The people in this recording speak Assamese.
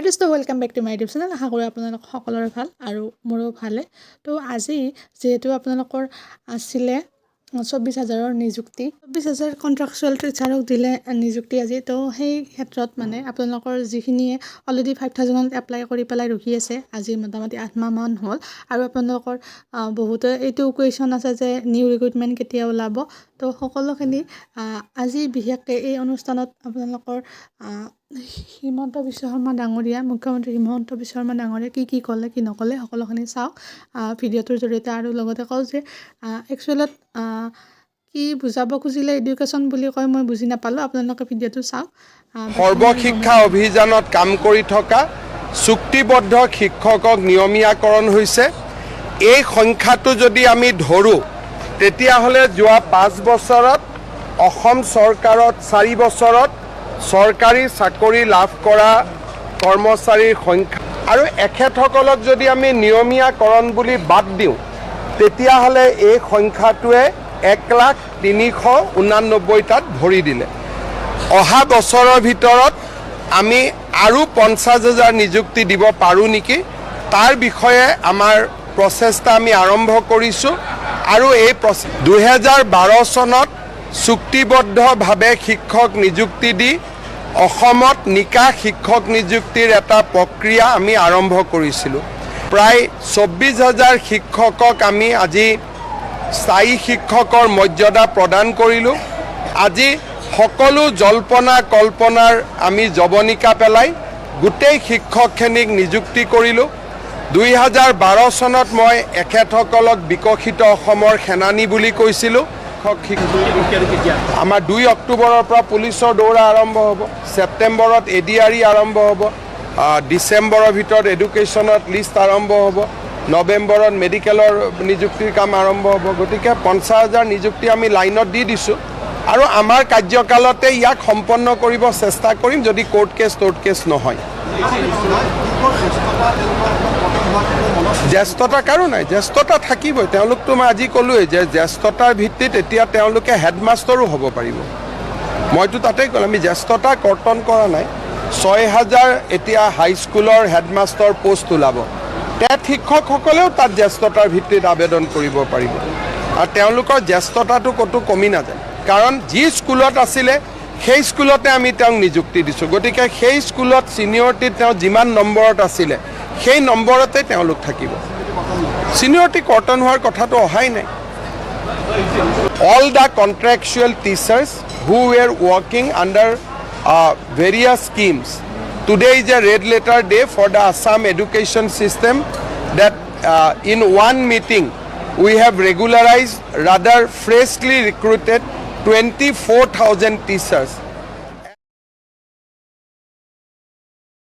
Hello, welcome back to my YouTube channel. আশা কৰোঁ আপোনালোক সকলোৰে ভাল আৰু মোৰো ভালে। তো আজি যেহেতু আপোনালোকৰ আছিলে 24000ৰ নিযুক্তি 24000 কন্ট্ৰাকচুৱেল টিচাৰক দিলে নিযুক্তি আজি তো সেই ক্ষেত্ৰত মানে আপোনালোকৰ যিখিনিয়ে অলৰেডি 5000ত এপ্লাই কৰি পেলাই ৰখি আছে আজি মোটামুটি 8 মাহ মান হ'ল আৰু আপোনালোকৰ বহুত এইটো কুৱেশ্যন আছে যে নিউ ৰিক্ৰুটমেন্ট কেতিয়া ওলাব তো সকলোখিনি আজি বিশেষকৈ এই অনুষ্ঠানত আপোনালোকৰ হিমন্ত বিশ্ব শৰ্মা ডাঙৰীয়া মুখ্যমন্ত্ৰী হিমন্ত বিশ্ব শৰ্মা ডাঙৰীয়া কি ক'লে কি নকলে সকলোখিনি চাওক ভিডিঅ'টোৰ জৰিয়তে আৰু লগতে কওঁ যে একচুৱেলত কি বুজাব খুজিলে এডুকেশ্যন বুলি কয় মই বুজি নাপালোঁ আপোনালোকে ভিডিঅ'টো চাওক সৰ্বশিক্ষা অভিযানত কাম কৰি থকা চুক্তিবদ্ধ শিক্ষকক নিয়মীয়াকৰণ হৈছে এই সংখ্যাটো যদি আমি ধৰো তেতিয়াহ'লে যোৱা 5 বছৰত অসম চৰকাৰত 4 বছৰত চৰকাৰী চাকৰি লাভ কৰা কৰ্মচাৰীৰ সংখ্যা আৰু এখেতসকলক যদি আমি নিয়মীয়াকৰণ বুলি বাদ দিওঁ তেতিয়াহ'লে এই সংখ্যাটোৱে 1,389,তাত ভৰি দিলে অহা বছৰৰ ভিতৰত আমি আৰু 50,000 নিযুক্তি দিব পাৰোঁ নেকি তাৰ বিষয়ে আমাৰ প্ৰচেষ্টা আমি আৰম্ভ কৰিছোঁ আৰু এই 2012 চনত চুক্তিবদ্ধভাৱে শিক্ষক নিযুক্তি দি অসমত নিকা শিক্ষক নিযুক্তিৰ এটা প্ৰক্ৰিয়া আমি আৰম্ভ কৰিছিলোঁ প্ৰায় 24000 শিক্ষকক আমি আজি স্থায়ী শিক্ষকৰ মৰ্যাদা প্ৰদান কৰিলোঁ আজি সকলো জল্পনা কল্পনাৰ আমি জবনিকা পেলাই গোটেই শিক্ষকখিনিক নিযুক্তি কৰিলোঁ 2012 চনত মই এখেতসকলক বিকশিত অসমৰ সেনানী বুলি কৈছিলোঁ আমাৰ 2 অক্টোবৰৰ পৰা পুলিচৰ দৌৰা আৰম্ভ হ'ব ছেপ্টেম্বৰত এডিআৰই আৰম্ভ হ'ব ডিচেম্বৰৰ ভিতৰত এডুকেশ্যনত লিষ্ট আৰম্ভ হ'ব নৱেম্বৰত মেডিকেলৰ নিযুক্তিৰ কাম আৰম্ভ হ'ব গতিকে 50,000 নিযুক্তি আমি লাইনত দি দিছোঁ আৰু আমাৰ কাৰ্যকালতে ইয়াক সম্পন্ন কৰিব চেষ্টা কৰিম যদি কোৰ্ট কেছ নহয় জ্যেষ্ঠতা কাৰো নাই জ্যেষ্ঠতা থাকিবই তেওঁলোকতো মই আজি ক'লোৱেই যে জ্যেষ্ঠতাৰ ভিত্তিত এতিয়া তেওঁলোকে হেডমাষ্টাৰো হ'ব পাৰিব মইতো তাতেই ক'লো আমি জ্যেষ্ঠতা কৰ্তন কৰা নাই 6000 এতিয়া হাইস্কুলৰ হেডমাষ্টাৰ পোষ্ট ওলাব টেট শিক্ষকসকলেও তাত জ্যেষ্ঠতাৰ ভিত্তিত আবেদন কৰিব পাৰিব আৰু তেওঁলোকৰ জ্যেষ্ঠতাটো ক'তো কমি নাযায় কাৰণ যি স্কুলত আছিলে সেই স্কুলতে আমি তেওঁক নিযুক্তি দিছোঁ গতিকে সেই স্কুলত ছিনিয়ৰিটিত তেওঁ যিমান নম্বৰত আছিলে সেই নম্বৰতে তেওঁলোক থাকিব ছিনিয়ৰিটি কৰ্তন হোৱাৰ কথাটো অহাই নাই all the contractual teachers who were working under various schemes today is a red letter day for the Assam education system that in one meeting we have regularized rather freshly recruited 24,000 teachers